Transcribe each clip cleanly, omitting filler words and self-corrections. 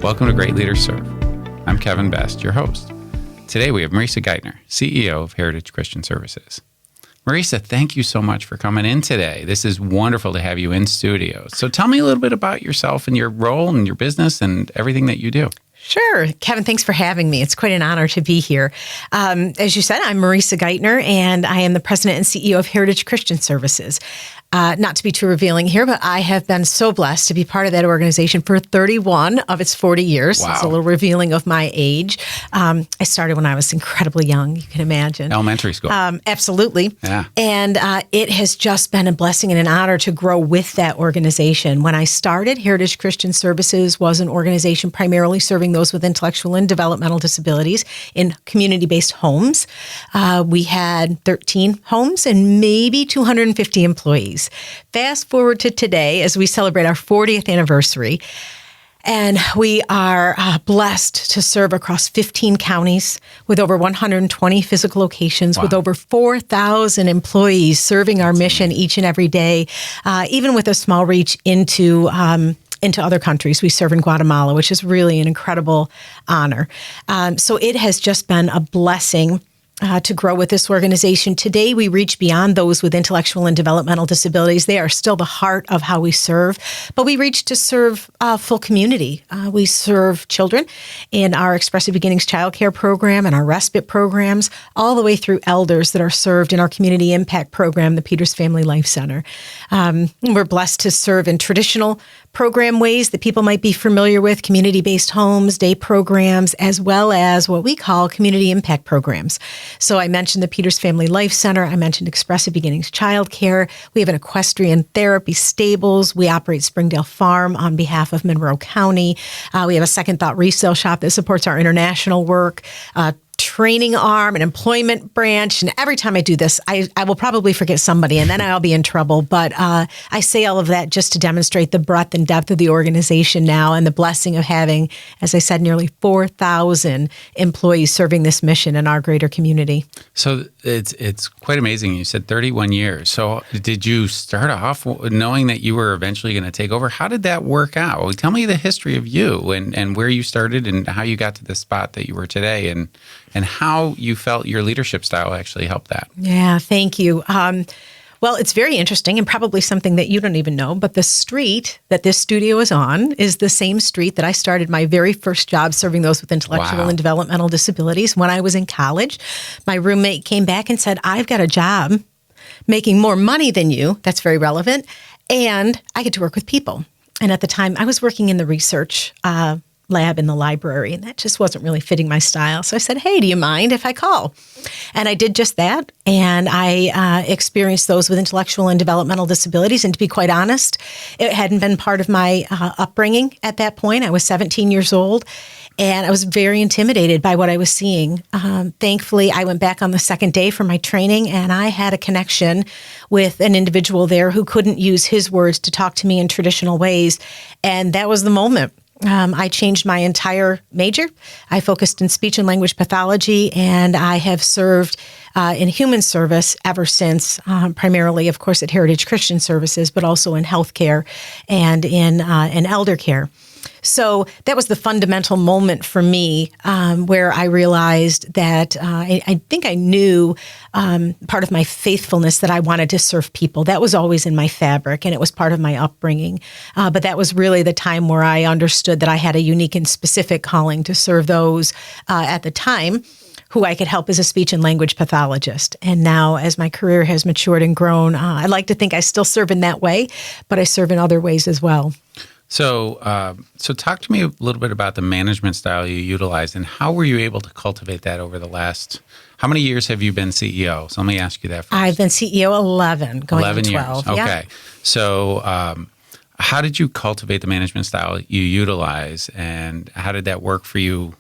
Welcome to Great Leaders Serve. I'm Kevin Best, your host. Today we have Marissa Geitner, CEO of Heritage Christian Services. Marissa, thank you so much for coming in today. This is wonderful to have you in studio. So tell me a little bit about yourself and your role and your business and everything that you do. Sure. Kevin, thanks for having me. It's quite an honor to be here. As you said, I'm Marissa Geitner, and I am the president and CEO of Heritage Christian Services. Not to be too revealing here, but I have been so blessed to be part of that organization for 31 of its 40 years. Wow. It's a little revealing of my age. I started when I was incredibly young, you can imagine. Elementary school. Absolutely. Yeah. And it has just been a blessing and an honor to grow with that organization. When I started, Heritage Christian Services was an organization primarily serving those with intellectual and developmental disabilities in community-based homes. We had 13 homes and maybe 250 employees. Fast forward to today as we celebrate our 40th anniversary, and we are blessed to serve across 15 counties with over 120 physical locations, with over 4,000 employees serving our mission each and every day, even with a small reach into other countries. We serve in Guatemala, which is really an incredible honor. So it has just been a blessing to grow with this organization. Today, we reach beyond those with intellectual and developmental disabilities. They are still the heart of how we serve, but we reach to serve full community. We serve children in our Expressive Beginnings Child Care program and our respite programs, all the way through elders that are served in our community impact program, the Peters Family Life Center. We're blessed to serve in traditional program ways that people might be familiar with, community-based homes, day programs, as well as what we call community impact programs. So I mentioned the Peters Family Life Center. I mentioned Expressive Beginnings Child Care. We have an equestrian therapy stables. We operate Springdale Farm on behalf of Monroe County. We have a Second Thought resale shop that supports our international work, training arm, an employment branch. And every time I do this, I will probably forget somebody and then I'll be in trouble. But I say all of that just to demonstrate the breadth and depth of the organization now and the blessing of having, as I said, nearly 4,000 employees serving this mission in our greater community. So it's quite amazing. You said 31 years. So did you start off knowing that you were eventually going to take over? How did that work out? Well, tell me the history of you and where you started and how you got to the spot that you were today and how you felt your leadership style actually helped that. Yeah, thank you. Well, it's very interesting and probably something that you don't even know, but the street that this studio is on is the same street that I started my very first job serving those with intellectual and developmental disabilities. When I was in college, my roommate came back and said, I've got a job making more money than you. That's very relevant. And I get to work with people. And at the time, I was working in the research lab in the library, and that just wasn't really fitting my style. So I said, hey, do you mind if I call? And I did just that, and I experienced those with intellectual and developmental disabilities, and to be quite honest, it hadn't been part of my upbringing at that point. I was 17 years old, and I was very intimidated by what I was seeing. Thankfully, I went back on the second day for my training, and I had a connection with an individual there who couldn't use his words to talk to me in traditional ways, and that was the moment. I changed my entire major. I focused in speech and language pathology, and I have served in human service ever since, primarily, of course, at Heritage Christian Services, but also in healthcare and in elder care. So that was the fundamental moment for me where I realized that I think I knew part of my faithfulness that I wanted to serve people. That was always in my fabric, and it was part of my upbringing. But that was really the time where I understood that I had a unique and specific calling to serve those at the time who I could help as a speech and language pathologist. And now, as my career has matured and grown, I like to think I still serve in that way, but I serve in other ways as well. So talk to me a little bit about the management style you utilized and how were you able to cultivate that over the last, how many years have you been CEO? So let me ask you that first. I've been CEO 11, going 11 on 12. years. Okay. Yeah. So how did you cultivate the management style you utilize and how did that work for you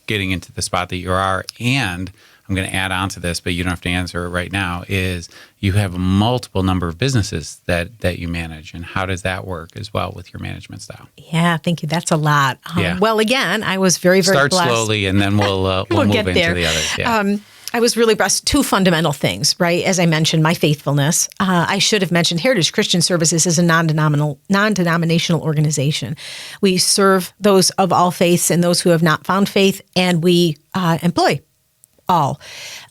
getting into the spot that you are? And I'm going to add on to this, but you don't have to answer it right now, is you have a multiple number of businesses that you manage. And how does that work as well with your management style? Yeah, thank you. That's a lot. Yeah. Well, again, I was very, very blessed. Start slowly and then we'll move get into there. the others. Yeah. I was really blessed. Two fundamental things, right? As I mentioned, my faithfulness. I should have mentioned Heritage Christian Services is a non-denominational organization. We serve those of all faiths and those who have not found faith, and we employ all.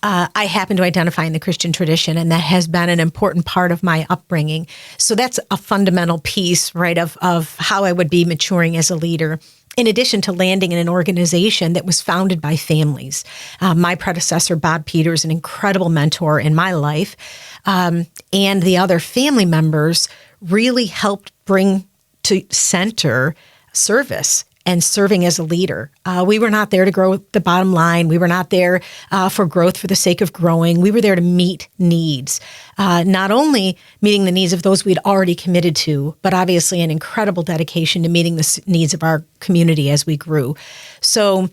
I happen to identify in the Christian tradition, and that has been an important part of my upbringing. So that's a fundamental piece, right, of how I would be maturing as a leader. In addition to landing in an organization that was founded by families. My predecessor, Bob Peters, an incredible mentor in my life, and the other family members really helped bring to center service and serving as a leader. We were not there to grow the bottom line. We were not there for growth for the sake of growing. We were there to meet needs, not only meeting the needs of those we'd already committed to, but obviously an incredible dedication to meeting the needs of our community as we grew. So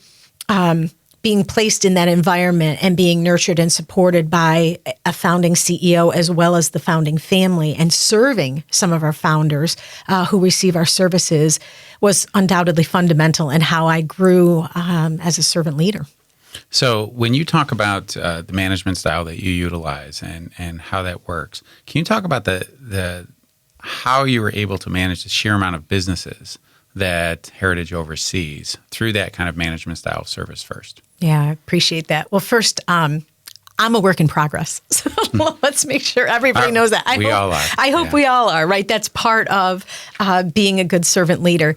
being placed in that environment and being nurtured and supported by a founding CEO as well as the founding family and serving some of our founders who receive our services was undoubtedly fundamental in how I grew as a servant leader. So when you talk about the management style that you utilize and how that works, can you talk about the how you were able to manage the sheer amount of businesses that Heritage oversees through that kind of management style of service first? Yeah, I appreciate that. Well, first, I'm a work in progress. So let's make sure everybody knows that. We all are. I hope we all are, right? That's part of being a good servant leader.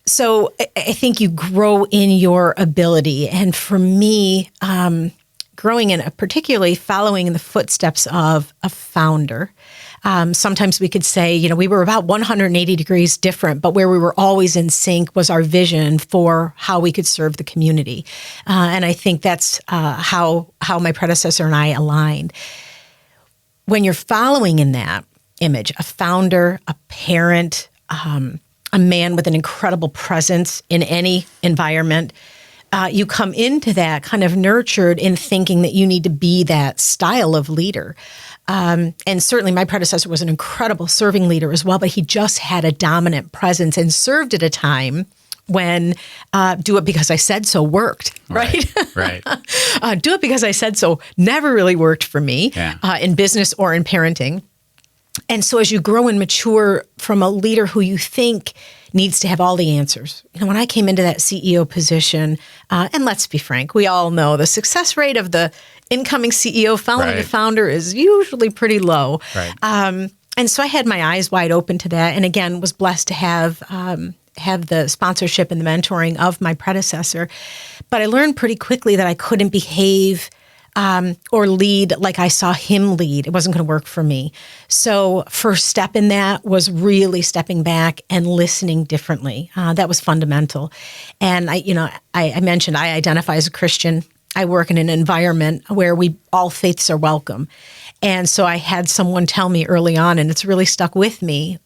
So I think you grow in your ability. And for me, growing in, particularly following in the footsteps of a founder, sometimes we could say, we were about 180 degrees different, but where we were always in sync was our vision for how we could serve the community. And I think that's how my predecessor and I aligned. When you're following in that image, a founder, a parent, a man with an incredible presence in any environment, you come into that kind of nurtured in thinking that you need to be that style of leader. And certainly my predecessor was an incredible serving leader as well, but he just had a dominant presence and served at a time when do it because I said so worked, right? Right. Do it because I said so never really worked for me in business or in parenting. And so as you grow and mature from a leader who you think needs to have all the answers. When I came into that CEO position, and let's be frank, we all know the success rate of the incoming CEO following the founder is usually pretty low. Right. And so I had my eyes wide open to that. And again, was blessed to have the sponsorship and the mentoring of my predecessor. But I learned pretty quickly that I couldn't behave or lead like I saw him lead. It wasn't going to work for me. So first step in that was really stepping back and listening differently. That was fundamental. And I mentioned I identify as a Christian. I work in an environment where all faiths are welcome. And so I had someone tell me early on, and it's really stuck with me,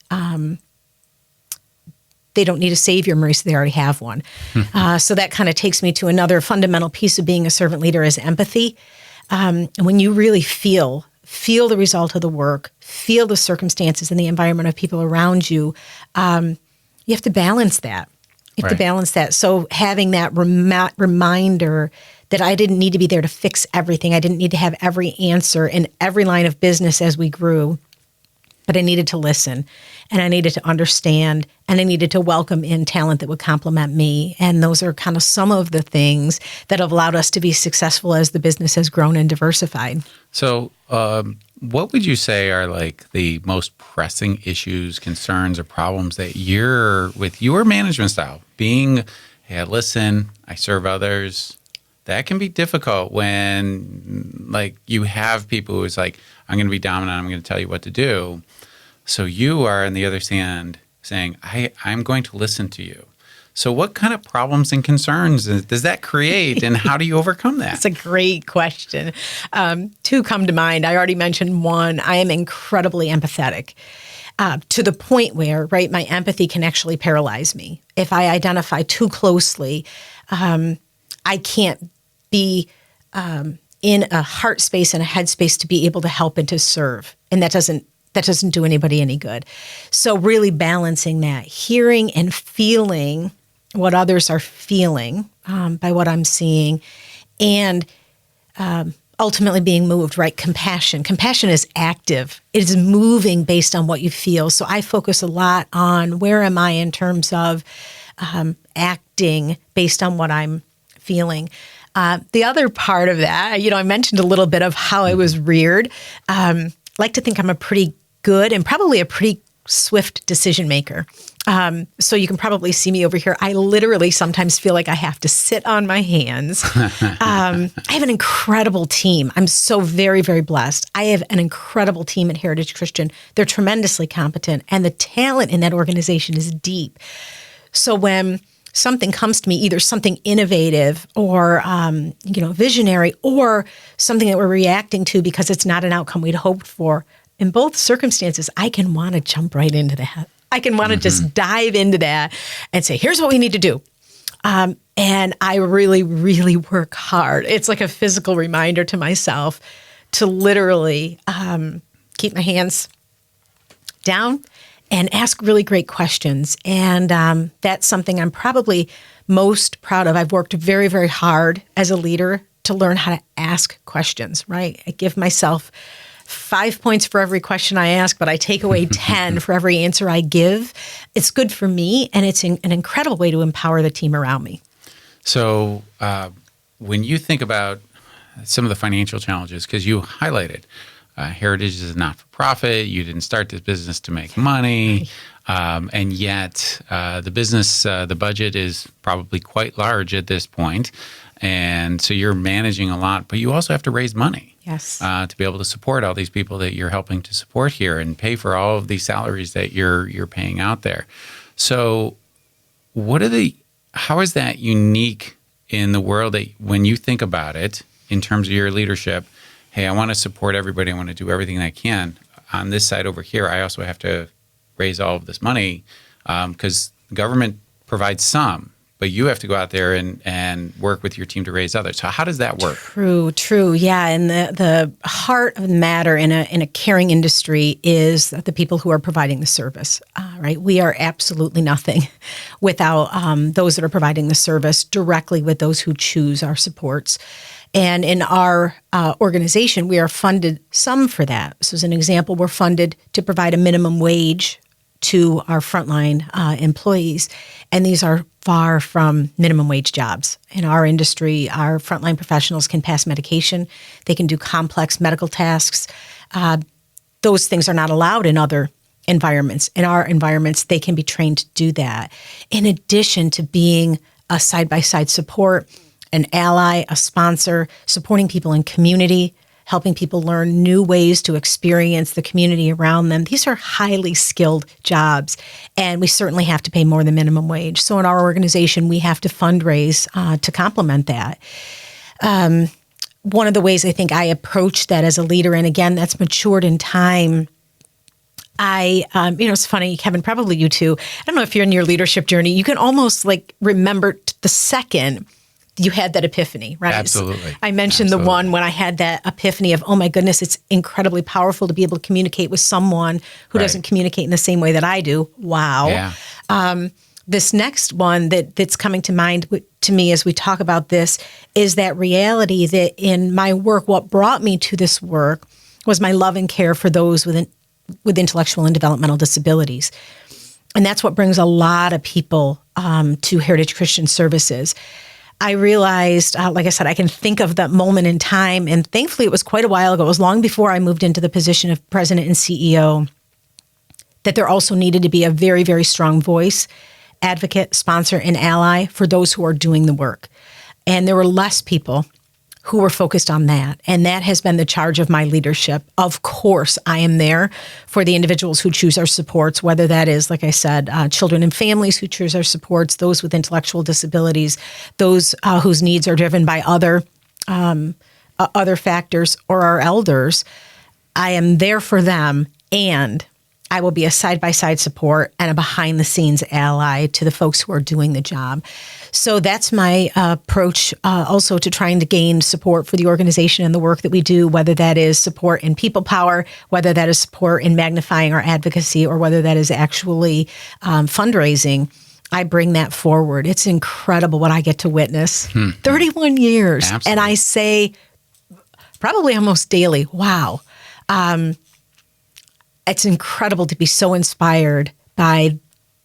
they don't need a savior, Marissa, they already have one. So that kind of takes me to another fundamental piece of being a servant leader is empathy. When you really feel the result of the work, feel the circumstances and the environment of people around you, you have to balance that. You have to balance that. So having that reminder that I didn't need to be there to fix everything. I didn't need to have every answer in every line of business as we grew, but I needed to listen and I needed to understand and I needed to welcome in talent that would complement me. And those are kind of some of the things that have allowed us to be successful as the business has grown and diversified. So what would you say are like the most pressing issues, concerns, or problems that you're with your management style? Being, hey, I listen, I serve others. That can be difficult when like you have people who's like, I'm going to be dominant, I'm going to tell you what to do. So you are on the other hand saying, I'm going to listen to you. So what kind of problems and concerns does that create and how do you overcome that? That's a great question. Two come to mind. I already mentioned one. I am incredibly empathetic to the point where, right, my empathy can actually paralyze me. If I identify too closely, I can't be in a heart space and a head space to be able to help and to serve. And that doesn't do anybody any good. So really balancing that, hearing and feeling what others are feeling by what I'm seeing, and ultimately being moved, right? Compassion. Compassion is active. It is moving based on what you feel. So I focus a lot on where am I in terms of acting based on what I'm feeling. The other part of that, I mentioned a little bit of how I was reared. I like to think I'm a pretty good and probably a pretty swift decision maker. So you can probably see me over here. I literally sometimes feel like I have to sit on my hands. I have an incredible team. I'm so very, very blessed. I have an incredible team at Heritage Christian. They're tremendously competent, and the talent in that organization is deep. So when something comes to me, either something innovative or, visionary, or something that we're reacting to because it's not an outcome we'd hoped for, in both circumstances, I can want to jump right into that. I can want to just dive into that and say, here's what we need to do. And I really, really work hard. It's like a physical reminder to myself to literally keep my hands down and ask really great questions. And that's something I'm probably most proud of. I've worked very, very hard as a leader to learn how to ask questions, right? I give myself 5 points for every question I ask, but I take away 10 for every answer I give. It's good for me, and it's an incredible way to empower the team around me. So when you think about some of the financial challenges, because you highlighted Heritage is a not-for-profit, you didn't start this business to make money, and yet the business, the budget is probably quite large at this point. And so you're managing a lot, but you also have to raise money. Yes. To be able to support all these people that you're helping to support here and pay for all of these salaries that you're paying out there. So how is that unique in the world that when you think about it in terms of your leadership, hey, I want to support everybody, I want to do everything I can. On this side over here, I also have to raise all of this money because the government provides some, but you have to go out there and work with your team to raise others. So how does that work? True. Yeah. And the heart of the matter in a caring industry is the people who are providing the service, right? We are absolutely nothing without those that are providing the service directly with those who choose our supports. And in our organization, we are funded some for that. So as an example, we're funded to provide a minimum wage to our frontline employees. And these are far from minimum wage jobs. In our industry, our frontline professionals can pass medication. They can do complex medical tasks. Those things are not allowed in other environments. In our environments, they can be trained to do that. In addition to being a side-by-side support, an ally, a sponsor, supporting people in community, helping people learn new ways to experience the community around them. These are highly skilled jobs, and we certainly have to pay more than minimum wage. So in our organization, we have to fundraise to complement that. One of the ways I think I approach that as a leader, and again, that's matured in time, it's funny, Kevin, probably you too. I don't know if you're in your leadership journey, you can almost remember the second you had that epiphany, right? Absolutely. So I mentioned the one when I had that epiphany of, oh my goodness, it's incredibly powerful to be able to communicate with someone who doesn't communicate in the same way that I do. Wow. Yeah. This next one that's coming to mind to me as we talk about this is that reality that in my work, what brought me to this work was my love and care for those with intellectual and developmental disabilities. And that's what brings a lot of people to Heritage Christian Services. I realized, like I said, I can think of that moment in time, and thankfully it was quite a while ago. It was long before I moved into the position of president and CEO, that there also needed to be a very, very strong voice, advocate, sponsor, and ally for those who are doing the work. And there were less people who were focused on that. And that has been the charge of my leadership. Of course, I am there for the individuals who choose our supports, whether that is, like I said, children and families who choose our supports, those with intellectual disabilities, those whose needs are driven by other factors, or our elders. I am there for them, and I will be a side-by-side support and a behind-the-scenes ally to the folks who are doing the job. So that's my approach also to trying to gain support for the organization and the work that we do, whether that is support in people power, whether that is support in magnifying our advocacy, or whether that is actually fundraising. I bring that forward. It's incredible what I get to witness. 31 years. Absolutely. And I say, probably almost daily. Wow. It's incredible to be so inspired by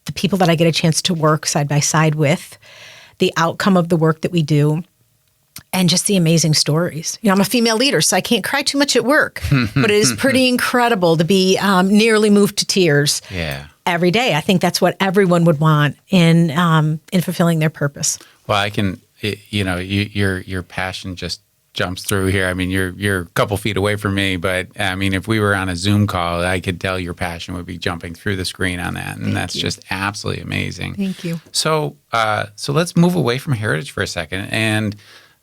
the people that I get a chance to work side by side with, the outcome of the work that we do, and just the amazing stories. I'm a female leader, so I can't cry too much at work, but it is pretty incredible to be nearly moved to tears every day. I think that's what everyone would want in fulfilling their purpose. Well, I can, your passion just jumps through here. I mean, you're a couple feet away from me, but I mean, if we were on a Zoom call, I could tell your passion would be jumping through the screen on that, and that's just absolutely amazing. Thank you. So let's move away from heritage for a second and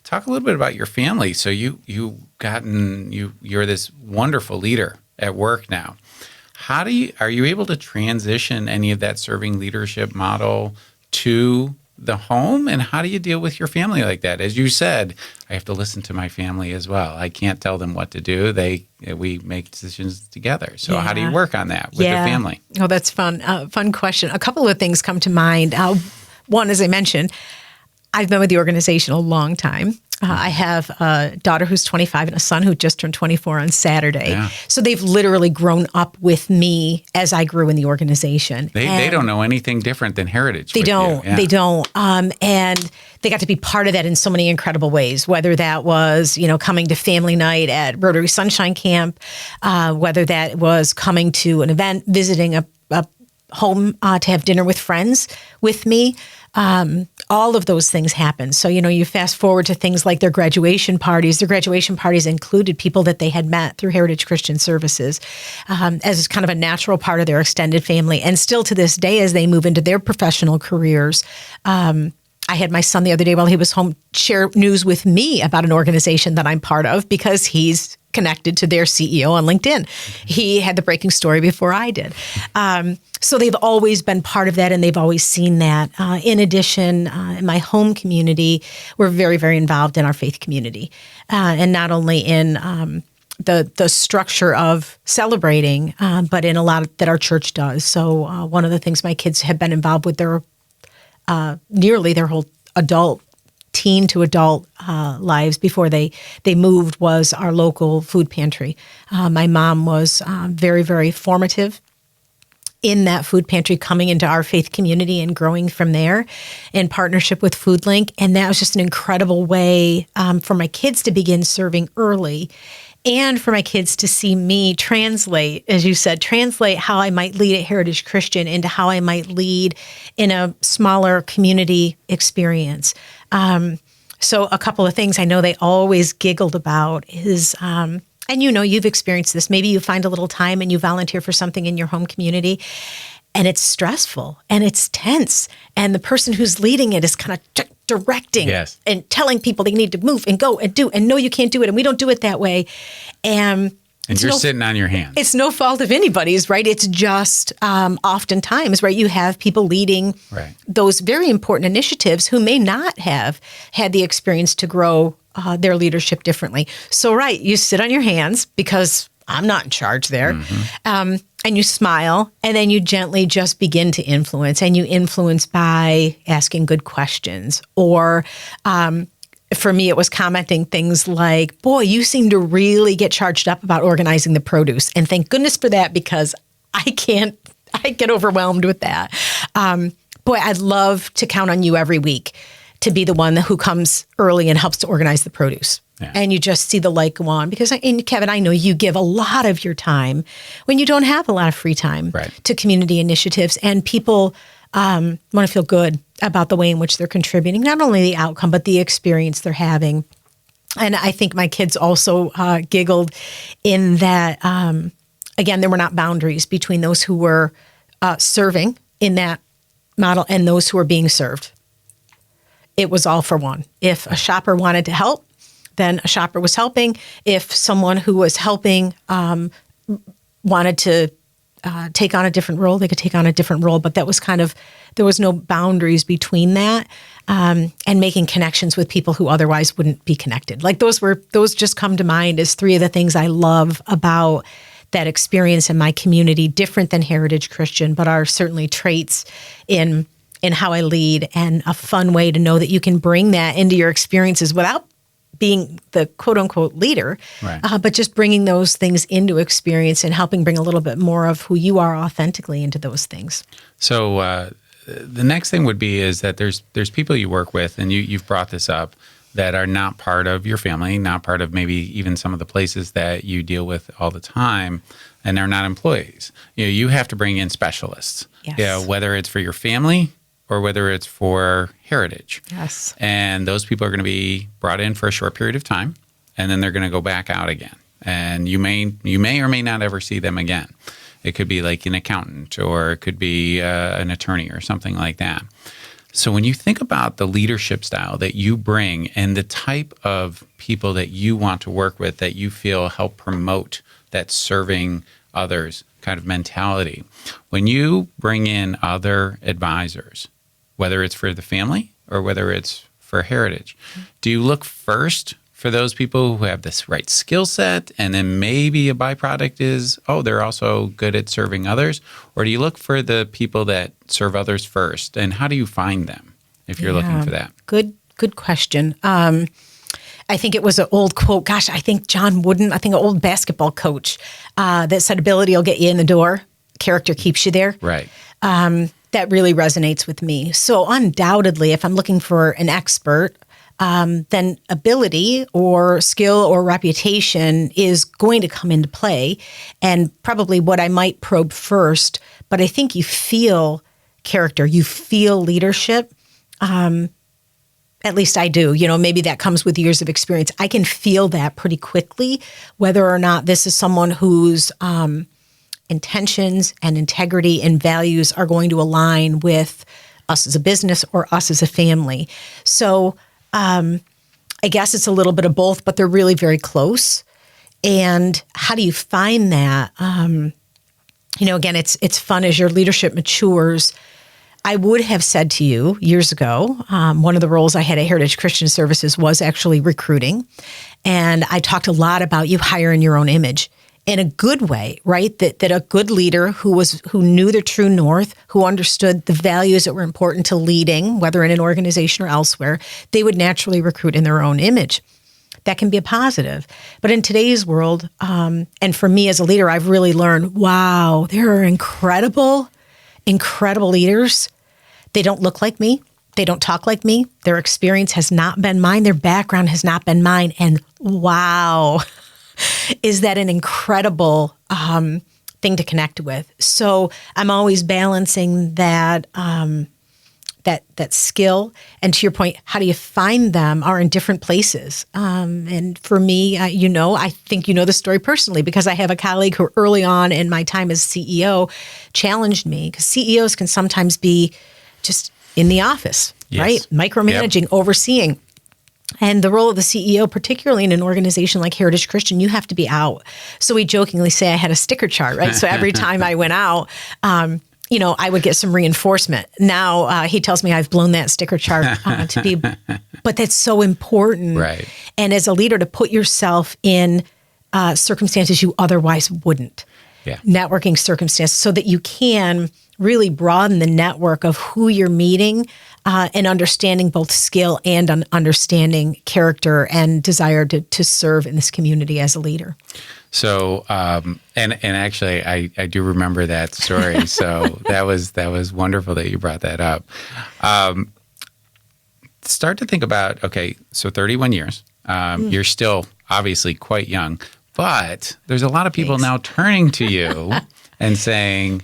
talk a little bit about your family. So you're this wonderful leader at work now. Are you able to transition any of that serving leadership model to the home, and how do you deal with your family like that? As you said, I have to listen to my family as well. I can't tell them what to do. We make decisions together. So how do you work on that with the family? Oh, that's fun. Fun question. A couple of things come to mind. One, as I mentioned, I've been with the organization a long time. I have a daughter who's 25 and a son who just turned 24 on Saturday. Yeah. So they've literally grown up with me as I grew in the organization. They don't know anything different than heritage. They don't. Yeah. They don't. And they got to be part of that in so many incredible ways, whether that was, coming to family night at Rotary Sunshine Camp, whether that was coming to an event, visiting a home to have dinner with friends with me. All of those things happen. So, you fast forward to things like their graduation parties. Their graduation parties included people that they had met through Heritage Christian Services as kind of a natural part of their extended family. And still to this day, as they move into their professional careers, I had my son the other day while he was home share news with me about an organization that I'm part of because he's connected to their CEO on LinkedIn. He had the breaking story before I did. So they've always been part of that, and they've always seen that. In addition, in my home community, we're very, very involved in our faith community, and not only in the structure of celebrating, but in a lot that our church does. So one of the things my kids have been involved with their nearly their whole teen to adult lives before they moved was our local food pantry. My mom was very, very formative in that food pantry, coming into our faith community and growing from there in partnership with FoodLink. And that was just an incredible way for my kids to begin serving early and for my kids to see me translate, as you said, how I might lead at Heritage Christian into how I might lead in a smaller community experience. So a couple of things I know they always giggled about is, and you've experienced this, maybe you find a little time and you volunteer for something in your home community and it's stressful and it's tense. And the person who's leading it is kind of directing and telling people they need to move and go and do, and no, you can't do it. And we don't do it that way. And you're sitting on your hands. It's no fault of anybody's, right? It's just oftentimes, right, you have people leading those very important initiatives who may not have had the experience to grow their leadership differently. So, right, you sit on your hands because I'm not in charge there. Mm-hmm. And you smile, and then you gently just begin to influence. And you influence by asking good questions. Or for me, it was commenting things like, boy, you seem to really get charged up about organizing the produce. And thank goodness for that, because I get overwhelmed with that. Boy, I'd love to count on you every week to be the one who comes early and helps to organize the produce. Yeah. And you just see the light go on. Because, and Kevin, I know you give a lot of your time when you don't have a lot of free time to community initiatives. And people want to feel good about the way in which they're contributing, not only the outcome, but the experience they're having. And I think my kids also giggled in that, again, there were not boundaries between those who were serving in that model and those who were being served. It was all for one. If a shopper wanted to help, then a shopper was helping. If someone who was helping wanted to take on a different role, they could take on a different role. But that was there was no boundaries between that, and making connections with people who otherwise wouldn't be connected. Like those just come to mind as three of the things I love about that experience in my community, different than Heritage Christian, but are certainly traits in how I lead, and a fun way to know that you can bring that into your experiences without being the quote unquote leader, Right. but just bringing those things into experience and helping bring a little bit more of who you are authentically into those things. So the next thing would be is that there's people you work with, and you've brought this up, that are not part of your family, not part of maybe even some of the places that you deal with all the time, and they're not employees. You have to bring in specialists. Yes. Whether it's for your family or whether it's for heritage. Yes. And those people are going to be brought in for a short period of time, and then they're going to go back out again. And you may or may not ever see them again. It could be like an accountant, or it could be an attorney or something like that. So when you think about the leadership style that you bring and the type of people that you want to work with, that you feel help promote that serving others kind of mentality, when you bring in other advisors, whether it's for the family or whether it's for heritage, do you look first for those people who have this right skill set, and then maybe a byproduct is, oh, they're also good at serving others? Or do you look for the people that serve others first? And how do you find them if you're looking for that? Good question. I think it was an old quote. Gosh, I think John Wooden, an old basketball coach that said ability will get you in the door. Character keeps you there. Right. That really resonates with me. So undoubtedly, if I'm looking for an expert, then ability or skill or reputation is going to come into play, and probably what I might probe first. But I think you feel character, you feel leadership. At least I do. Maybe that comes with years of experience. I can feel that pretty quickly, whether or not this is someone whose intentions and integrity and values are going to align with us as a business or us as a family. So I guess it's a little bit of both, but they're really very close. And how do you find that? Again, it's fun as your leadership matures. I would have said to you years ago, one of the roles I had at Heritage Christian Services was actually recruiting. And I talked a lot about you hiring your own image in a good way, right? That a good leader who knew their true north, who understood the values that were important to leading, whether in an organization or elsewhere, they would naturally recruit in their own image. That can be a positive. But in today's world, and for me as a leader, I've really learned, wow, there are incredible leaders. They don't look like me. They don't talk like me. Their experience has not been mine. Their background has not been mine. And wow, is that an incredible thing to connect with? So I'm always balancing that that skill. And to your point, how do you find them are in different places. And for me, I think you know the story personally, because I have a colleague who early on in my time as CEO challenged me, because CEOs can sometimes be just in the office, yes. right? Micromanaging, overseeing. And the role of the CEO, particularly in an organization like Heritage Christian, you have to be out. So we jokingly say I had a sticker chart, right? So every time I went out, I would get some reinforcement. Now he tells me I've blown that sticker chart but that's so important. Right. And as a leader, to put yourself in circumstances you otherwise wouldn't. Yeah. Networking circumstances, so that you can really broaden the network of who you're meeting and understanding both skill and understanding character and desire to serve in this community as a leader. So, and actually, I do remember that story. So that was wonderful that you brought that up. Start to think about, okay, so 31 years. You're still obviously quite young, but there's a lot of people now turning to you and saying,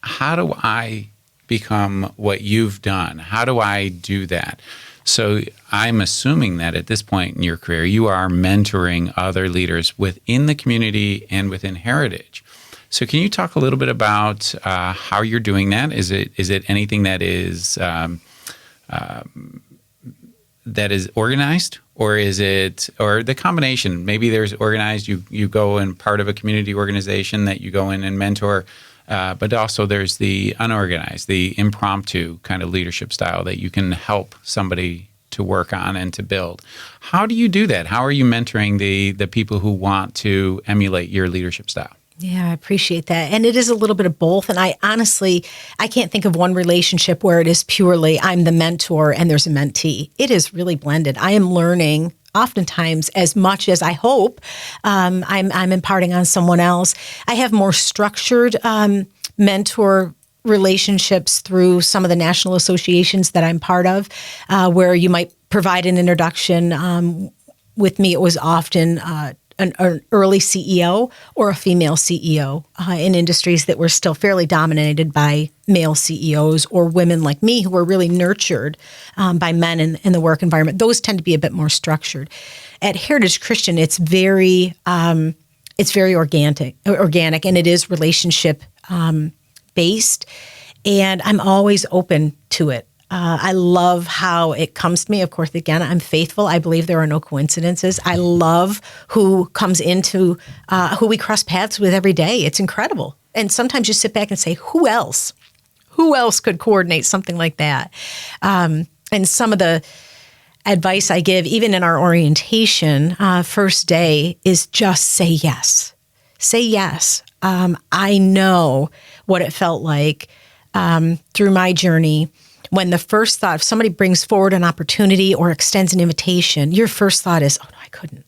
how do I become what you've done? How do I do that? So I'm assuming that at this point in your career, you are mentoring other leaders within the community and within Heritage. So can you talk a little bit about how you're doing that? Is it anything that is organized, or is it, or the combination? Maybe there's organized. You go in part of a community organization that you go in and mentor. But also there's the unorganized, the impromptu kind of leadership style that you can help somebody to work on and to build. How do you do that? How are you mentoring the people who want to emulate your leadership style? Yeah, I appreciate that. And it is a little bit of both. And I can't think of one relationship where it is purely I'm the mentor and there's a mentee. It is really blended. I am learning oftentimes as much as I hope I'm imparting on someone else. I have more structured mentor relationships through some of the national associations that I'm part of, where you might provide an introduction. With me, it was often an early CEO or a female CEO in industries that were still fairly dominated by male CEOs or women like me who were really nurtured by men in the work environment. Those tend to be a bit more structured. At Heritage Christian, it's very organic, and it is relationship based, and I'm always open to it. I love how it comes to me. Of course, again, I'm faithful. I believe there are no coincidences. I love who comes into, who we cross paths with every day. It's incredible. And sometimes you sit back and say, who else? Who else could coordinate something like that? And some of the advice I give, even in our orientation, first day, is just say yes. Say yes. I know what it felt like through my journey when the first thought, if somebody brings forward an opportunity or extends an invitation, your first thought is, oh, no, I couldn't.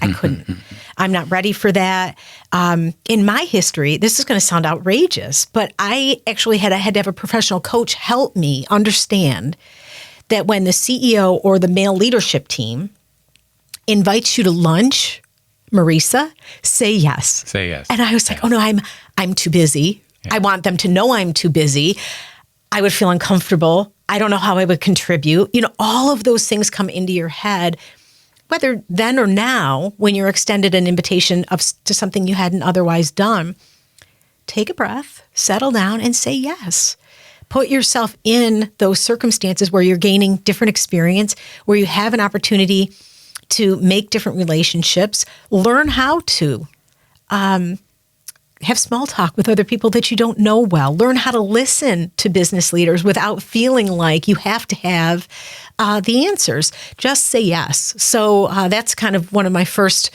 I couldn't. I'm not ready for that. In my history, this is going to sound outrageous, but I actually had to have a professional coach help me understand that when the CEO or the male leadership team invites you to lunch, Marissa, say yes. Say yes. And I was like, oh no, I'm too busy. Yeah. I want them to know I'm too busy. I would feel uncomfortable. I don't know how I would contribute. All of those things come into your head, whether then or now, when you're extended an invitation to something you hadn't otherwise done. Take a breath, settle down, and say yes. Put yourself in those circumstances where you're gaining different experience, where you have an opportunity to make different relationships, learn how to have small talk with other people that you don't know well. Learn how to listen to business leaders without feeling like you have to have the answers. Just say yes. So that's kind of one of my first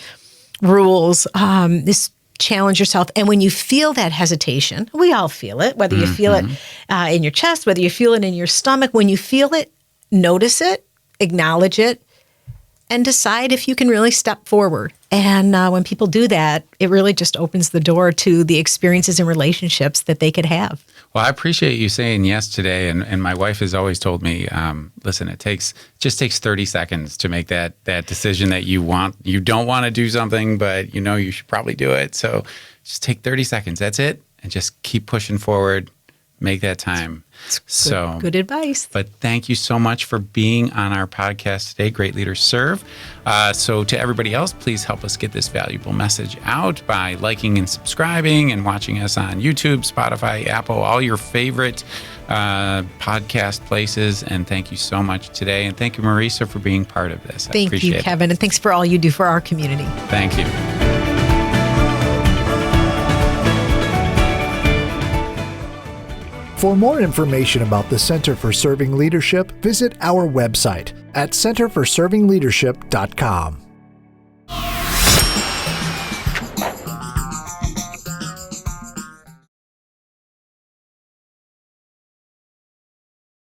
rules, is challenge yourself. And when you feel that hesitation, we all feel it, whether you feel it in your chest, whether you feel it in your stomach, when you feel it, notice it, acknowledge it, and decide if you can really step forward. And when people do that, it really just opens the door to the experiences and relationships that they could have. Well, I appreciate you saying yes today. And my wife has always told me, listen, it just takes 30 seconds to make that decision that you don't want to do something, but you should probably do it. So just take 30 seconds. That's it. And just keep pushing forward. Make that time. Good advice. But thank you so much for being on our podcast today. Great Leaders Serve. So to everybody else, please help us get this valuable message out by liking and subscribing and watching us on YouTube, Spotify, Apple, all your favorite podcast places. And thank you so much today. And thank you, Marissa, for being part of this. Thank you, Kevin. And thanks for all you do for our community. Thank you. For more information about the Center for Serving Leadership, visit our website at centerforservingleadership.com.